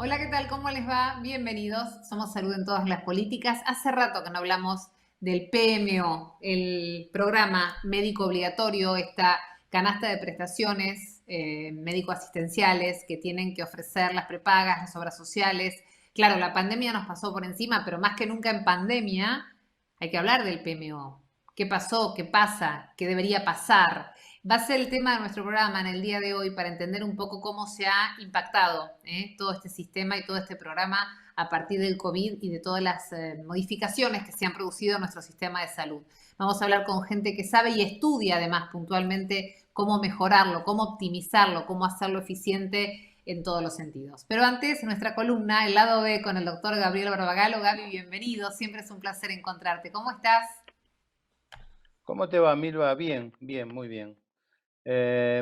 Hola, ¿qué tal? ¿Cómo les va? Bienvenidos. Somos Salud en Todas las Políticas. Hace rato que no hablamos del PMO, el programa médico obligatorio, esta canasta de prestaciones médico-asistenciales que tienen que ofrecer las prepagas, las obras sociales. Claro, la pandemia nos pasó por encima, pero más que nunca en pandemia hay que hablar del PMO. ¿Qué pasó? ¿Qué pasa? ¿Qué debería pasar? Va a ser el tema de nuestro programa en el día de hoy para entender un poco cómo se ha impactado todo este sistema y todo este programa a partir del COVID y de todas las modificaciones que se han producido en nuestro sistema de salud. Vamos a hablar con gente que sabe y estudia además puntualmente cómo mejorarlo, cómo optimizarlo, cómo hacerlo eficiente en todos los sentidos. Pero antes, nuestra columna, el lado B con el doctor Gabriel Barbagalo. Gaby, bienvenido, siempre es un placer encontrarte. ¿Cómo estás? ¿Cómo te va, Milva? Bien, bien, muy bien.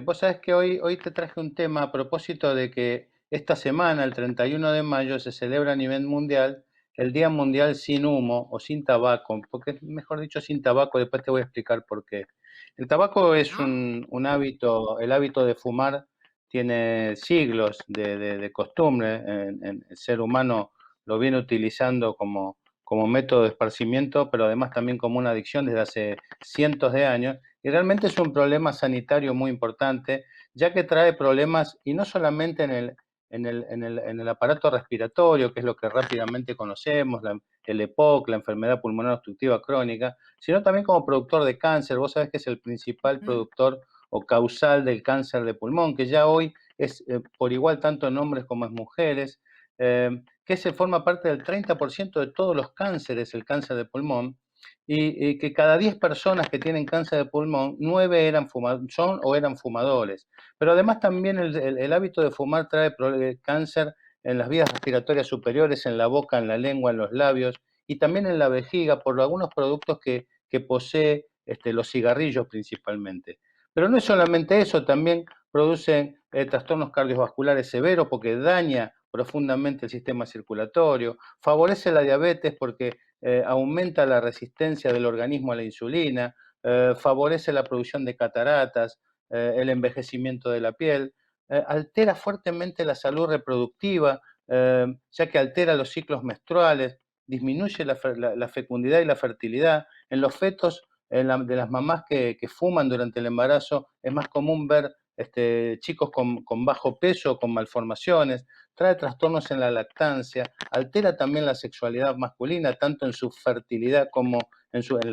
Vos sabés que hoy te traje un tema a propósito de que esta semana, el 31 de mayo, se celebra a nivel mundial el Día Mundial sin humo o sin tabaco, porque mejor dicho sin tabaco, después te voy a explicar por qué. El tabaco es Bueno, un hábito, el hábito de fumar tiene siglos de costumbre, el ser humano lo viene utilizando como método de esparcimiento, pero además también como una adicción desde hace cientos de años. Y realmente es un problema sanitario muy importante, ya que trae problemas, y no solamente en el aparato respiratorio, que es lo que rápidamente conocemos, el EPOC, la enfermedad pulmonar obstructiva crónica, sino también como productor de cáncer. Vos sabés que es el principal ujú. productor o causal del cáncer de pulmón, que ya hoy es por igual tanto en hombres como en mujeres, que se forma parte del 30% de todos los cánceres, el cáncer de pulmón, y que cada 10 personas que tienen cáncer de pulmón, 9 son o eran fumadores. Pero además también el hábito de fumar trae cáncer en las vías respiratorias superiores, en la boca, en la lengua, en los labios y también en la vejiga por algunos productos que posee los cigarrillos principalmente. Pero no es solamente eso, también producen trastornos cardiovasculares severos porque daña profundamente el sistema circulatorio, favorece la diabetes porque aumenta la resistencia del organismo a la insulina, favorece la producción de cataratas, el envejecimiento de la piel, altera fuertemente la salud reproductiva, ya que altera los ciclos menstruales, disminuye la fecundidad y la fertilidad. En los fetos de las mamás que fuman durante el embarazo es más común ver chicos con bajo peso, con malformaciones, trae trastornos en la lactancia, altera también la sexualidad masculina, tanto en su fertilidad como en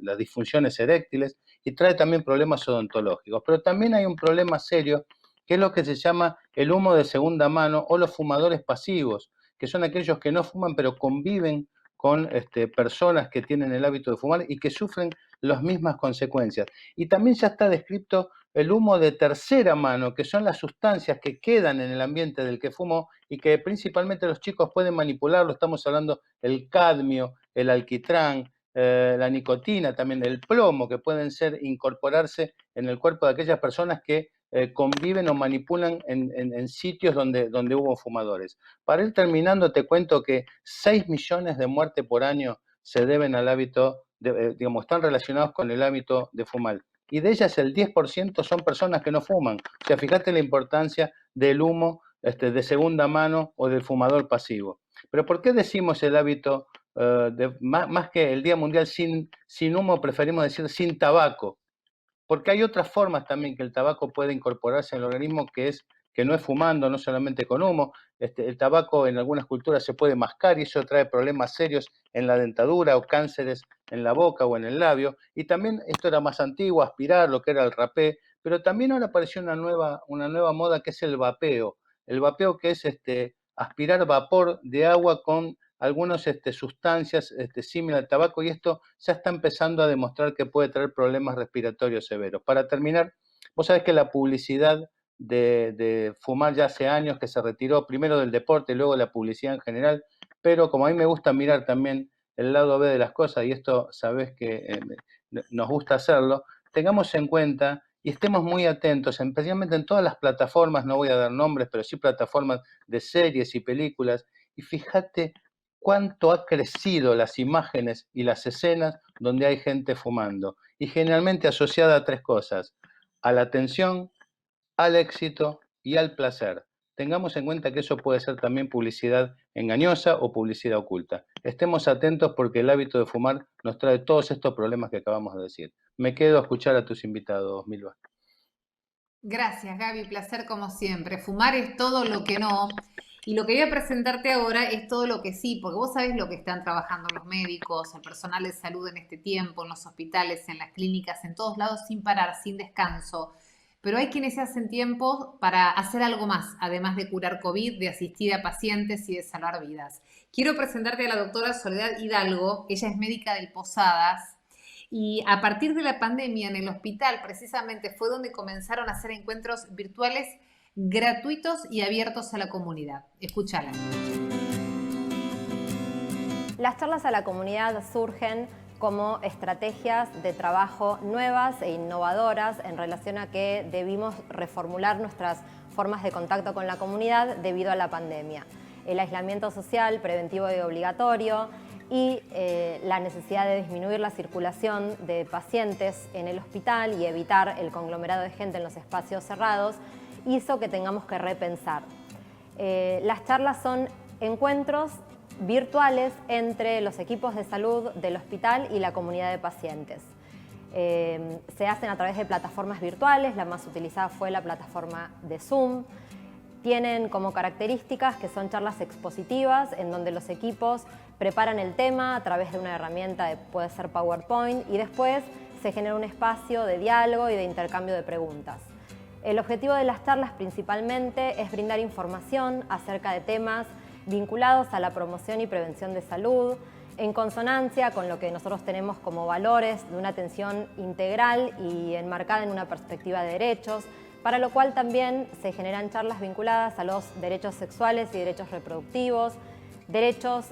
las disfunciones eréctiles, y trae también problemas odontológicos. Pero también hay un problema serio, que es lo que se llama el humo de segunda mano o los fumadores pasivos, que son aquellos que no fuman pero conviven con personas que tienen el hábito de fumar y que sufren las mismas consecuencias. Y también ya está descrito el humo de tercera mano, que son las sustancias que quedan en el ambiente del que fumó y que principalmente los chicos pueden manipularlo. Estamos hablando del cadmio, el alquitrán, la nicotina, también el plomo, que pueden incorporarse en el cuerpo de aquellas personas que conviven o manipulan en sitios donde hubo fumadores. Para ir terminando, te cuento que 6 millones de muertes por año se deben al hábito, digamos, están relacionados con el hábito de fumar. Y de ellas el 10% son personas que no fuman. O sea, fíjate la importancia del humo de segunda mano o del fumador pasivo. Pero ¿por qué decimos el hábito, más que el Día Mundial sin humo, preferimos decir sin tabaco? Porque hay otras formas también que el tabaco puede incorporarse en el organismo, que no es fumando, no solamente con humo. El tabaco en algunas culturas se puede mascar y eso trae problemas serios en la dentadura o cánceres en la boca o en el labio. Y también esto era más antiguo, aspirar, lo que era el rapé, pero también ahora apareció una nueva moda que es el vapeo. El vapeo, que es aspirar vapor de agua con algunas sustancias similares al tabaco, y esto ya está empezando a demostrar que puede traer problemas respiratorios severos. Para terminar, vos sabés que la publicidad de fumar ya hace años que se retiró, primero del deporte y luego de la publicidad en general, pero como a mí me gusta mirar también el lado B de las cosas, y esto sabés que nos gusta hacerlo, tengamos en cuenta y estemos muy atentos, especialmente en todas las plataformas, no voy a dar nombres, pero sí plataformas de series y películas, y fíjate cuánto ha crecido las imágenes y las escenas donde hay gente fumando, y generalmente asociada a tres cosas: a la atención, al éxito y al placer. tengamos en cuenta que eso puede ser también publicidad engañosa o publicidad oculta. Estemos atentos porque el hábito de fumar nos trae todos estos problemas que acabamos de decir. Me quedo a escuchar a tus invitados, Milva. Gracias, Gaby. Placer como siempre. Fumar es todo lo que no. Y lo que voy a presentarte ahora es todo lo que sí, porque vos sabés lo que están trabajando los médicos, el personal de salud en este tiempo, en los hospitales, en las clínicas, en todos lados, sin parar, sin descanso. Pero hay quienes se hacen tiempo para hacer algo más, además de curar COVID, de asistir a pacientes y de salvar vidas. Quiero presentarte a la doctora Soledad Hidalgo. Ella es médica del Posadas. Y a partir de la pandemia en el hospital precisamente fue donde comenzaron a hacer encuentros virtuales gratuitos y abiertos a la comunidad. Escúchala. Las charlas a la comunidad surgen como estrategias de trabajo nuevas e innovadoras en relación a que debimos reformular nuestras formas de contacto con la comunidad debido a la pandemia. El aislamiento social preventivo y obligatorio y la necesidad de disminuir la circulación de pacientes en el hospital y evitar el conglomerado de gente en los espacios cerrados hizo que tengamos que repensar. Las charlas son encuentros virtuales entre los equipos de salud del hospital y la comunidad de pacientes. Se hacen a través de plataformas virtuales, la más utilizada fue la plataforma de Zoom. Tienen como características que son charlas expositivas en donde los equipos preparan el tema a través de una herramienta, puede ser PowerPoint, y después se genera un espacio de diálogo y de intercambio de preguntas. El objetivo de las charlas principalmente es brindar información acerca de temas vinculados a la promoción y prevención de salud, en consonancia con lo que nosotros tenemos como valores de una atención integral y enmarcada en una perspectiva de derechos, para lo cual también se generan charlas vinculadas a los derechos sexuales y derechos reproductivos, derechos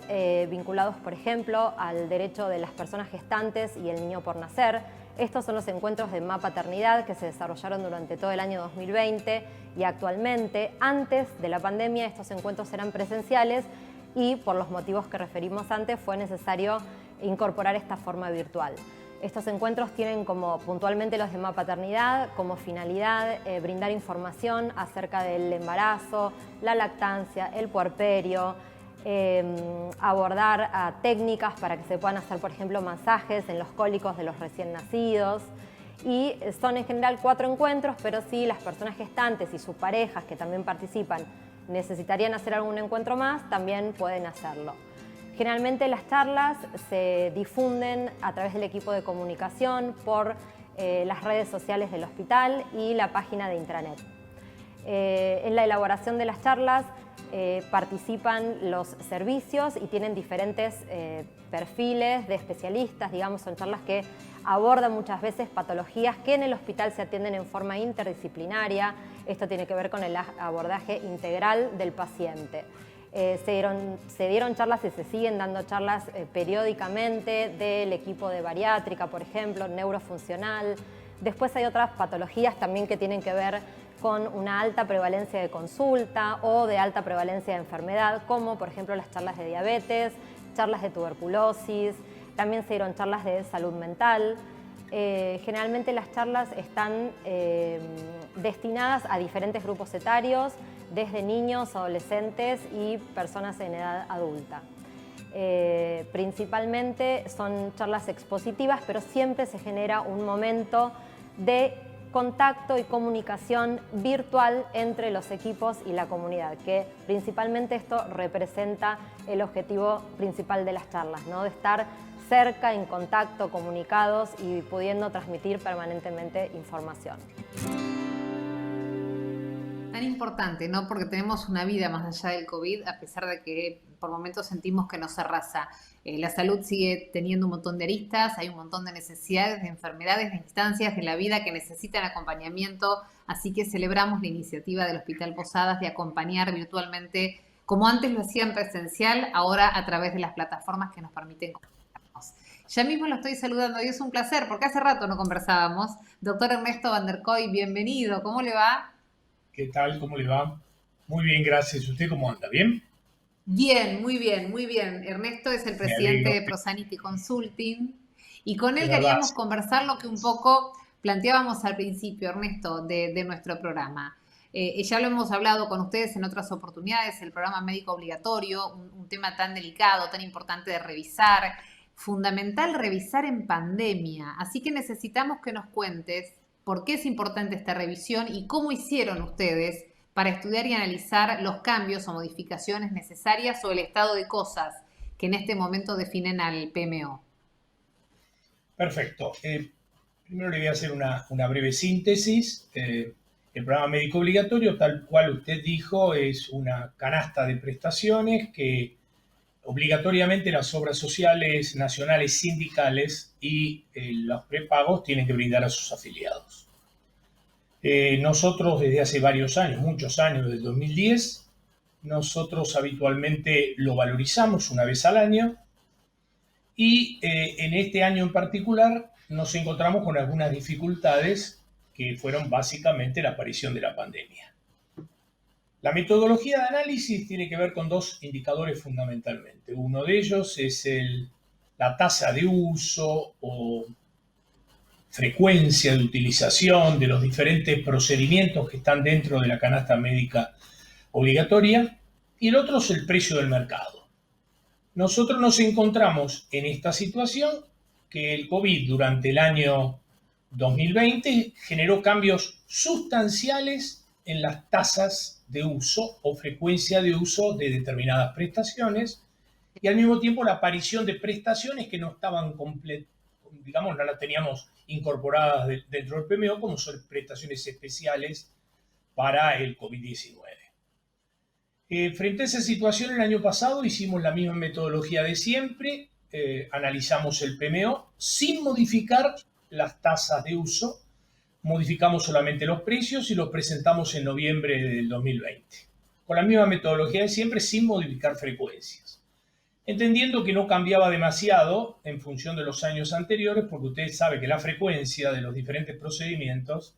vinculados, por ejemplo, al derecho de las personas gestantes y el niño por nacer. Estos son los encuentros de Mapaternidad que se desarrollaron durante todo el año 2020 y actualmente, antes de la pandemia, estos encuentros eran presenciales y por los motivos que referimos antes fue necesario incorporar esta forma virtual. Estos encuentros tienen como puntualmente los de Mapaternidad como finalidad brindar información acerca del embarazo, la lactancia, el puerperio, abordar técnicas para que se puedan hacer, por ejemplo, masajes en los cólicos de los recién nacidos. Y son en general 4 encuentros, pero si las personas gestantes y sus parejas que también participan necesitarían hacer algún encuentro más, también pueden hacerlo. Generalmente las charlas se difunden a través del equipo de comunicación por las redes sociales del hospital y la página de intranet. En la elaboración de las charlas participan los servicios y tienen diferentes perfiles de especialistas, digamos, son charlas que abordan muchas veces patologías que en el hospital se atienden en forma interdisciplinaria. Esto tiene que ver con el abordaje integral del paciente. Se dieron charlas y se siguen dando charlas periódicamente del equipo de bariátrica, por ejemplo, neurofuncional. Después hay otras patologías también que tienen que ver con una alta prevalencia de consulta o de alta prevalencia de enfermedad, como por ejemplo las charlas de diabetes, charlas de tuberculosis, también se dieron charlas de salud mental. Generalmente las charlas están destinadas a diferentes grupos etarios, desde niños, adolescentes y personas en edad adulta. Principalmente son charlas expositivas, pero siempre se genera un momento de contacto y comunicación virtual entre los equipos y la comunidad, que principalmente esto representa el objetivo principal de las charlas, ¿no? De estar cerca, en contacto, comunicados y pudiendo transmitir permanentemente información. Tan importante, ¿no? Porque tenemos una vida más allá del COVID, a pesar de que por momentos sentimos que nos arrasa. La salud sigue teniendo un montón de aristas, hay un montón de necesidades, de enfermedades, de instancias de la vida que necesitan acompañamiento, así que celebramos la iniciativa del Hospital Posadas de acompañar virtualmente, como antes lo hacían presencial, ahora a través de las plataformas que nos permiten comunicarnos. Ya mismo lo estoy saludando y es un placer, porque hace rato no conversábamos. Doctor Ernesto Van der Kooi, bienvenido, ¿cómo le va? ¿Qué tal? ¿Cómo le va? Muy bien, gracias. ¿Usted cómo anda? ¿Bien? Bien, muy bien, muy bien. Ernesto es el presidente de Prosanity Consulting y con él queríamos conversar lo que un poco planteábamos al principio, Ernesto, de nuestro programa. Ya lo hemos hablado con ustedes en otras oportunidades, el programa médico obligatorio, un tema tan delicado, tan importante de revisar, fundamental revisar en pandemia. Así que necesitamos que nos cuentes por qué es importante esta revisión y cómo hicieron ustedes para estudiar y analizar los cambios o modificaciones necesarias o el estado de cosas que en este momento definen al PMO. Perfecto. Primero le voy a hacer una breve síntesis. El programa médico obligatorio, tal cual usted dijo, es una canasta de prestaciones que obligatoriamente las obras sociales, nacionales, sindicales y los prepagos tienen que brindar a sus afiliados. Nosotros desde hace varios años, muchos años, desde el 2010, nosotros habitualmente lo valorizamos una vez al año y en este año en particular nos encontramos con algunas dificultades que fueron básicamente la aparición de la pandemia. La metodología de análisis tiene que ver con dos indicadores fundamentalmente. Uno de ellos es la tasa de uso o frecuencia de utilización de los diferentes procedimientos que están dentro de la canasta médica obligatoria, y el otro es el precio del mercado. Nosotros nos encontramos en esta situación que el COVID durante el año 2020 generó cambios sustanciales en las tasas de uso o frecuencia de uso de determinadas prestaciones y al mismo tiempo la aparición de prestaciones que no estaban digamos, no las teníamos incorporadas dentro del PMO, como son prestaciones especiales para el COVID-19. Frente a esa situación, el año pasado hicimos la misma metodología de siempre, analizamos el PMO sin modificar las tasas de uso, modificamos solamente los precios y los presentamos en noviembre del 2020, con la misma metodología de siempre, sin modificar frecuencias. Entendiendo que no cambiaba demasiado en función de los años anteriores, porque usted sabe que la frecuencia de los diferentes procedimientos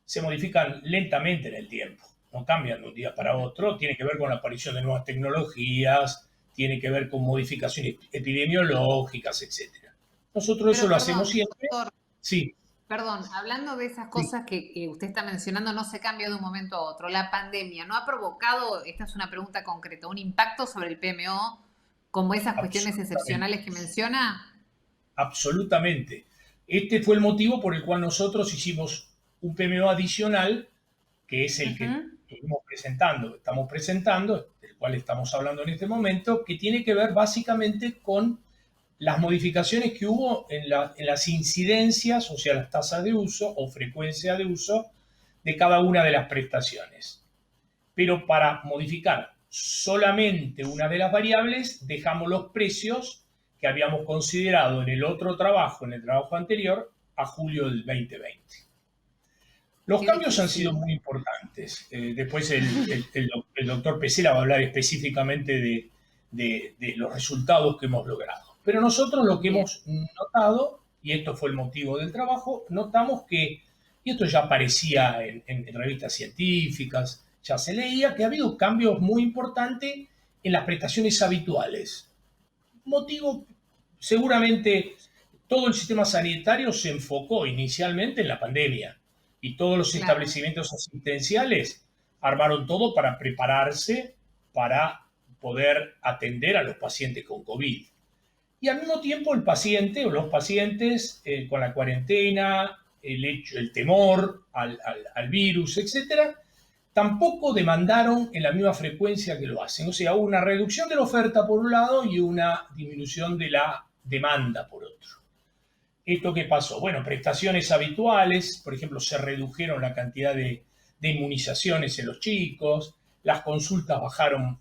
se modifican lentamente en el tiempo, no cambian de un día para otro, tiene que ver con la aparición de nuevas tecnologías, tiene que ver con modificaciones epidemiológicas, etc. Nosotros eso lo hacemos siempre. Doctor, sí. Perdón, hablando de esas cosas que usted está mencionando, no se cambia de un momento a otro. ¿La pandemia no ha provocado, esta es una pregunta concreta, un impacto sobre el PMO como esas cuestiones excepcionales que menciona? Absolutamente. Este fue el motivo por el cual nosotros hicimos un PMO adicional, que es el que estamos presentando, del cual estamos hablando en este momento, que tiene que ver básicamente con las modificaciones que hubo en las incidencias, o sea, las tasas de uso o frecuencia de uso de cada una de las prestaciones. Pero para modificar solamente una de las variables, dejamos los precios que habíamos considerado en el otro trabajo, en el trabajo anterior, a julio del 2020. Los cambios han sido muy importantes. Después el doctor Pesela va a hablar específicamente de los resultados que hemos logrado. Pero nosotros lo que hemos notado, y esto fue el motivo del trabajo, notamos que, y esto ya aparecía en revistas científicas, ya se leía, que ha habido cambios muy importantes en las prestaciones habituales. Motivo, seguramente todo el sistema sanitario se enfocó inicialmente en la pandemia y todos los establecimientos asistenciales armaron todo para prepararse para poder atender a los pacientes con COVID. Y al mismo tiempo el paciente o los pacientes con la cuarentena, el temor al virus, etcétera, tampoco demandaron en la misma frecuencia que lo hacen. O sea, hubo una reducción de la oferta por un lado y una disminución de la demanda por otro. ¿Esto qué pasó? Bueno, prestaciones habituales, por ejemplo, se redujeron la cantidad de inmunizaciones en los chicos, las consultas bajaron,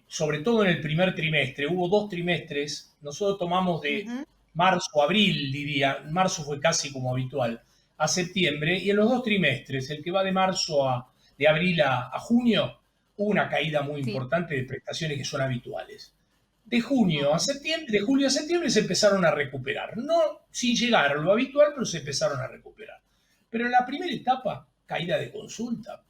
sobre todo en el primer trimestre. Hubo 2 trimestres, nosotros tomamos de marzo a abril, diría, marzo fue casi como habitual, a septiembre, y en los 2 trimestres, el que va de abril a junio, hubo una caída muy importante de prestaciones que son habituales. De julio a septiembre se empezaron a recuperar. No sin llegar a lo habitual, pero se empezaron a recuperar. Pero en la primera etapa, caída de consulta.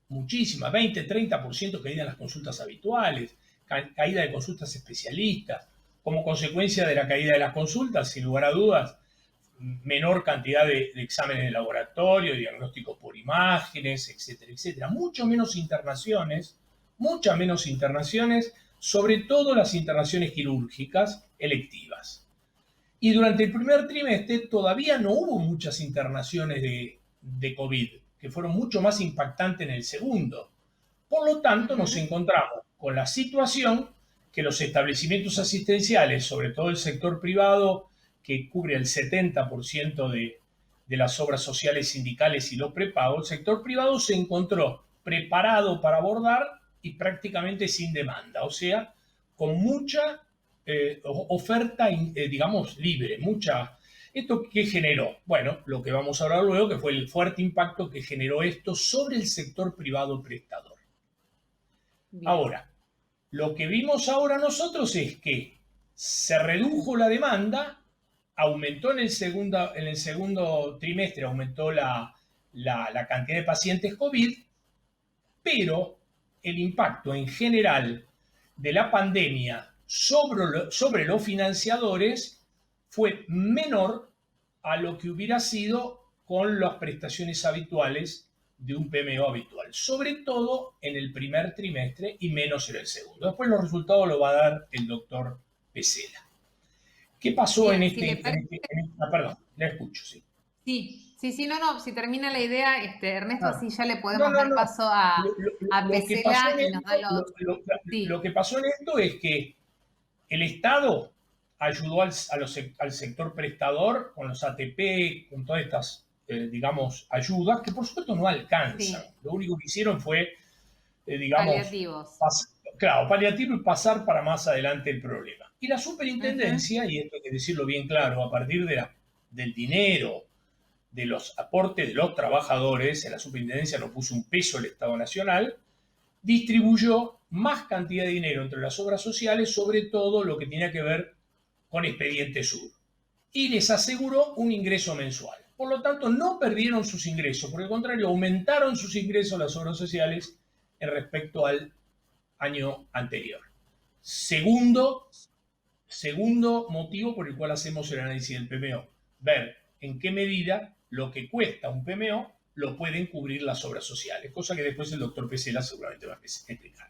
Muchísima, 20-30% caída en las consultas habituales, caída de consultas especialistas. Como consecuencia de la caída de las consultas, sin lugar a dudas, menor cantidad de exámenes de laboratorio, diagnósticos por imágenes, etcétera, etcétera. Muchas menos internaciones, sobre todo las internaciones quirúrgicas electivas. Y durante el primer trimestre todavía no hubo muchas internaciones de COVID, que fueron mucho más impactantes en el segundo. Por lo tanto, nos encontramos con la situación que los establecimientos asistenciales, sobre todo el sector privado, que cubre el 70% de las obras sociales sindicales y los prepagos, el sector privado se encontró preparado para abordar y prácticamente sin demanda, o sea, con mucha oferta, digamos, libre, mucha. ¿Esto qué generó? Bueno, lo que vamos a hablar luego, que fue el fuerte impacto que generó esto sobre el sector privado prestador. Bien. Ahora, lo que vimos ahora nosotros es que se redujo la demanda, aumentó en el segundo trimestre, aumentó la cantidad de pacientes COVID, pero el impacto en general de la pandemia sobre los financiadores fue menor a lo que hubiera sido con las prestaciones habituales de un PMO habitual, sobre todo en el primer trimestre y menos en el segundo. Después los resultados los va a dar el doctor Pesela. ¿Qué pasó en este? Perdón, la escucho, sí. Sí, no, si termina la idea, Ernesto, así ya le podemos dar paso a Pesela y nos da lo que pasó en esto es que el Estado ayudó al sector prestador con los ATP, con todas estas, digamos, ayudas, que por supuesto no alcanzan. Sí. Lo único que hicieron fue, digamos, paliativos. Paliativo y pasar para más adelante el problema. Y la superintendencia, y esto hay que decirlo bien claro, a partir del dinero, de los aportes de los trabajadores, en la superintendencia no puso un peso el Estado Nacional, distribuyó más cantidad de dinero entre las obras sociales, sobre todo lo que tenía que ver con Expediente Sur, y les aseguró un ingreso mensual. Por lo tanto, no perdieron sus ingresos, por el contrario, aumentaron sus ingresos las obras sociales en respecto al año anterior. Segundo motivo por el cual hacemos el análisis del PMO, ver en qué medida lo que cuesta un PMO lo pueden cubrir las obras sociales, cosa que después el doctor Pesela seguramente va a explicar.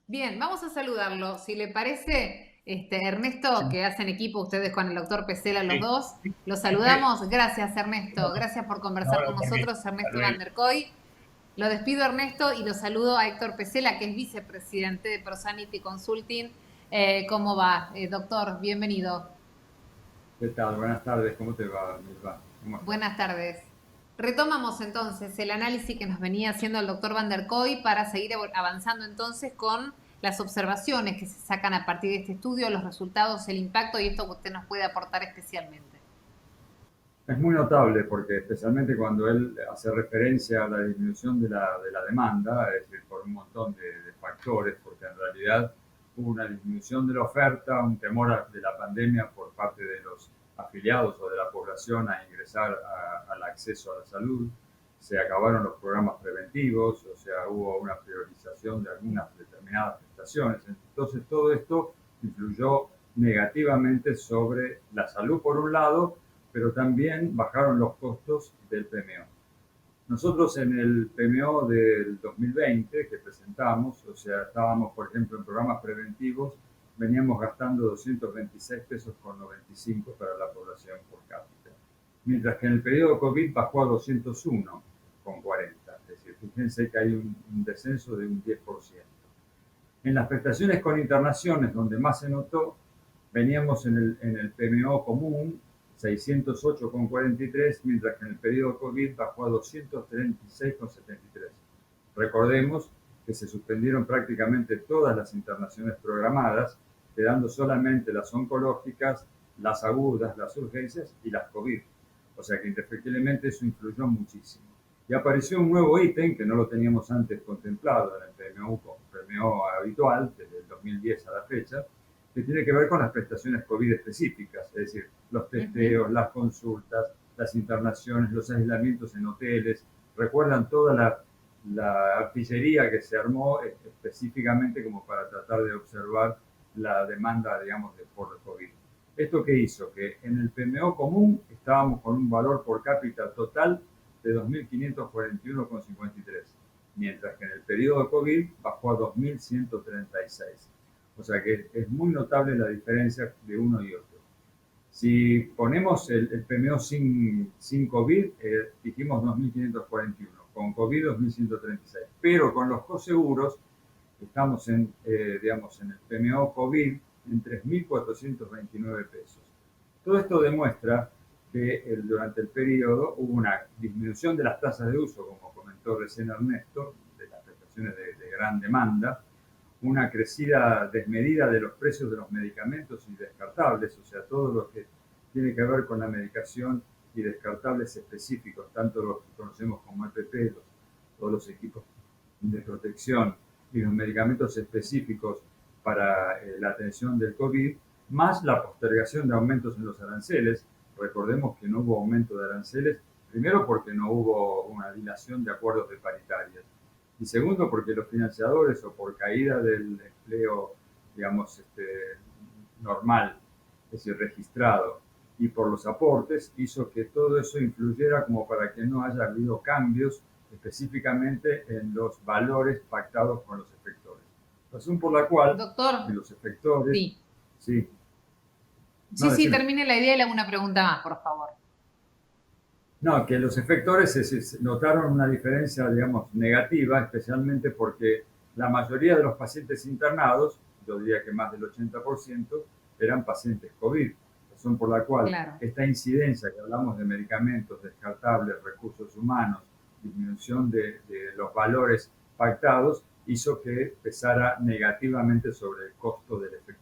Bien, vamos a saludarlo. Si le parece, Ernesto, sí, que hacen equipo ustedes con el doctor Pesela, los dos, los saludamos. Gracias, Ernesto. Gracias por conversar con nosotros, Ernesto Van der Kooi. Lo despido, Ernesto, y lo saludo a Héctor Pesela, que es vicepresidente de ProSanity Consulting. ¿Cómo va, doctor? Bienvenido. ¿Qué tal? Buenas tardes. ¿Cómo te va? Buenas tardes. Retomamos entonces el análisis que nos venía haciendo el doctor Van der Kooi para seguir avanzando entonces con las observaciones que se sacan a partir de este estudio, los resultados, el impacto y esto que usted nos puede aportar especialmente. Es muy notable porque especialmente cuando él hace referencia a la disminución de la demanda, es decir, por un montón de factores, porque en realidad hubo una disminución de la oferta, un temor de la pandemia por parte de los afiliados o de la población a ingresar al acceso a la salud, se acabaron los programas preventivos, o sea, hubo una priorización de algunas determinadas prestaciones. Entonces, todo esto influyó negativamente sobre la salud por un lado, pero también bajaron los costos del PMO. Nosotros en el PMO del 2020 que presentamos, o sea, estábamos, por ejemplo, en programas preventivos, veníamos gastando 226 pesos con 95 para la población por cápita. Mientras que en el periodo COVID bajó a 201 con 40. Es decir, fíjense que hay un descenso de un 10%. En las prestaciones con internaciones, donde más se notó, veníamos en el PMO común 608,43, mientras que en el periodo COVID bajó a 236,73. Recordemos que se suspendieron prácticamente todas las internaciones programadas, quedando solamente las oncológicas, las agudas, las urgencias y las COVID. O sea que indefectiblemente eso influyó muchísimo. Y apareció un nuevo ítem que no lo teníamos antes contemplado en el PMO habitual, desde el 2010 a la fecha, que tiene que ver con las prestaciones COVID específicas, es decir, los testeos, las consultas, las internaciones, los aislamientos en hoteles. Recuerdan toda la artillería que se armó específicamente como para tratar de observar la demanda, digamos, por COVID. ¿Esto qué hizo? Que en el PMO común estábamos con un valor por cápita total de 2.541,53, mientras que en el periodo COVID bajó a 2.136. O sea que es muy notable la diferencia de uno y otro. Si ponemos el PMO sin COVID, dijimos 2.541, con COVID 2.136, pero con los coseguros estamos digamos, en el PMO COVID en 3.429 pesos. Todo esto demuestra que durante el periodo hubo una disminución de las tasas de uso, como comentó recién Ernesto, de las prestaciones de gran demanda, una crecida desmedida de los precios de los medicamentos y descartables, o sea, todo lo que tiene que ver con la medicación y descartables específicos, tanto los que conocemos como EPP, todos los equipos de protección y los medicamentos específicos para la atención del COVID, más la postergación de aumentos en los aranceles. Recordemos que no hubo aumento de aranceles, primero porque no hubo una dilación de acuerdos de paritarias, y segundo porque los financiadores, o por caída del empleo, digamos, normal, es decir, registrado, y por los aportes, hizo que todo eso influyera como para que no haya habido cambios específicamente en los valores pactados con los efectores. Razón por la cual Doctor, los efectores... sí. Sí. Sí, No, sí, termine la idea y le hago una pregunta más, por favor. No, que los efectores notaron una diferencia, digamos, negativa, especialmente porque la mayoría de los pacientes internados, yo diría que más del 80%, eran pacientes COVID. Razón por la cual esta incidencia que hablamos de medicamentos descartables, recursos humanos, disminución de los valores pactados, hizo que pesara negativamente sobre el costo del efector.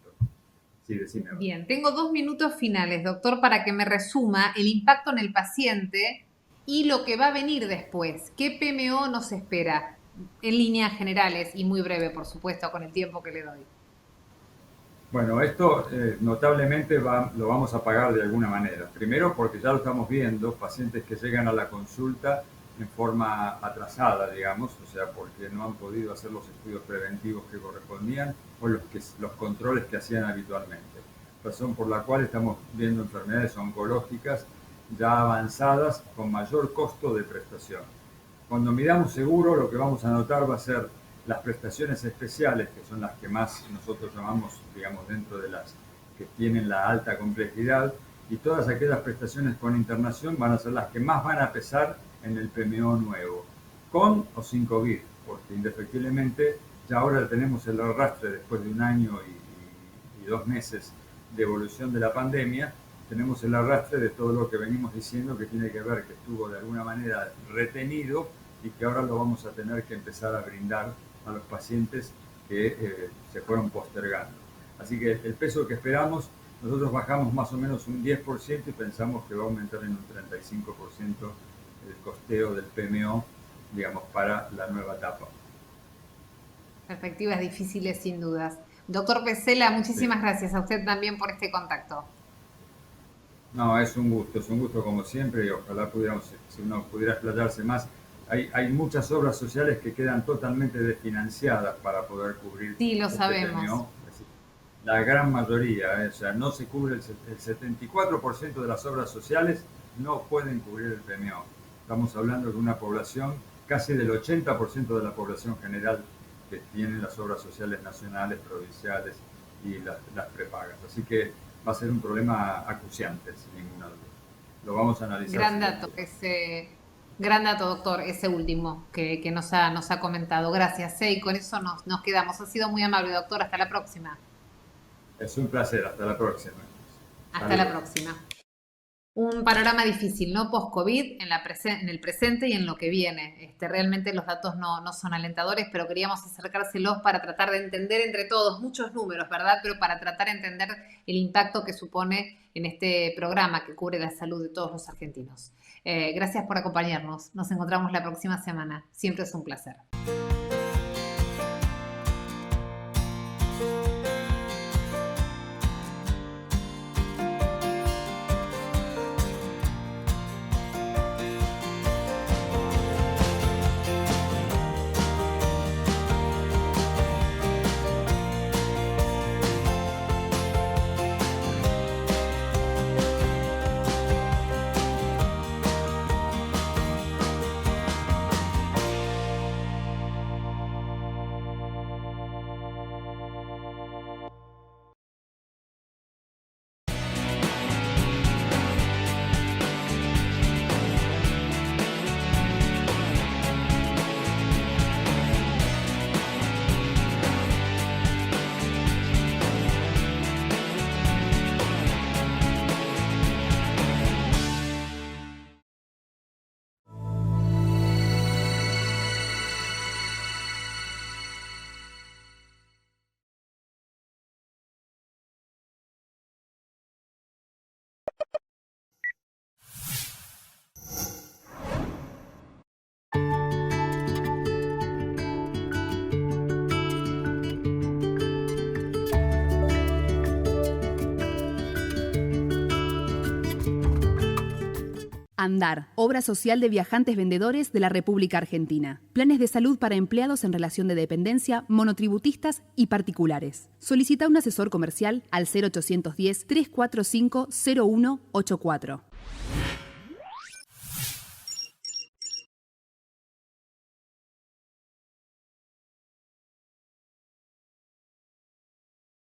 Sí, decime. Bien, tengo 2 minutos finales, doctor, para que me resuma el impacto en el paciente y lo que va a venir después. ¿Qué PMO nos espera? En líneas generales y muy breve, por supuesto, con el tiempo que le doy. Bueno, esto notablemente lo vamos a pagar de alguna manera. Primero porque ya lo estamos viendo, pacientes que llegan a la consulta en forma atrasada, digamos, o sea, porque no han podido hacer los estudios preventivos que correspondían o los controles que hacían habitualmente. Razón por la cual estamos viendo enfermedades oncológicas ya avanzadas con mayor costo de prestación. Cuando midamos seguro, lo que vamos a notar va a ser las prestaciones especiales, que son las que más nosotros llamamos, digamos, dentro de las que tienen la alta complejidad, y todas aquellas prestaciones con internación van a ser las que más van a pesar en el PMO nuevo, con o sin COVID, porque indefectiblemente ya ahora tenemos el arrastre después de 1 año y 2 meses de evolución de la pandemia, tenemos el arrastre de todo lo que venimos diciendo que tiene que ver que estuvo de alguna manera retenido y que ahora lo vamos a tener que empezar a brindar a los pacientes que se fueron postergando. Así que el peso que esperamos, nosotros bajamos más o menos un 10% y pensamos que va a aumentar en un 35% el costeo del PMO, digamos, para la nueva etapa. Perspectivas difíciles, sin dudas. Doctor Pesela, muchísimas gracias a usted también por este contacto. No, es un gusto como siempre, y ojalá si uno pudiera explayarse más. Hay muchas obras sociales que quedan totalmente desfinanciadas para poder cubrir. Sí, lo sabemos. PMO. La gran mayoría, o sea, no se cubre el 74% de las obras sociales no pueden cubrir el PMO. Estamos hablando de una población, casi del 80% de la población general que tiene las obras sociales nacionales, provinciales y las prepagas. Así que va a ser un problema acuciante, sin ninguna duda. Lo vamos a analizar. Gran dato, doctor, ese último que nos ha comentado. Gracias, y con eso nos quedamos. Ha sido muy amable, doctor. Hasta la próxima. Es un placer. Hasta la próxima. Hasta la próxima. Un panorama difícil, ¿no? Post-COVID, en el presente y en lo que viene. Realmente los datos no son alentadores, pero queríamos acercárselos para tratar de entender entre todos, muchos números, ¿verdad? Pero para tratar de entender el impacto que supone en este programa que cubre la salud de todos los argentinos. Gracias por acompañarnos. Nos encontramos la próxima semana. Siempre es un placer. ANDAR, Obra Social de Viajantes Vendedores de la República Argentina. Planes de salud para empleados en relación de dependencia, monotributistas y particulares. Solicita un asesor comercial al 0810 345 0184.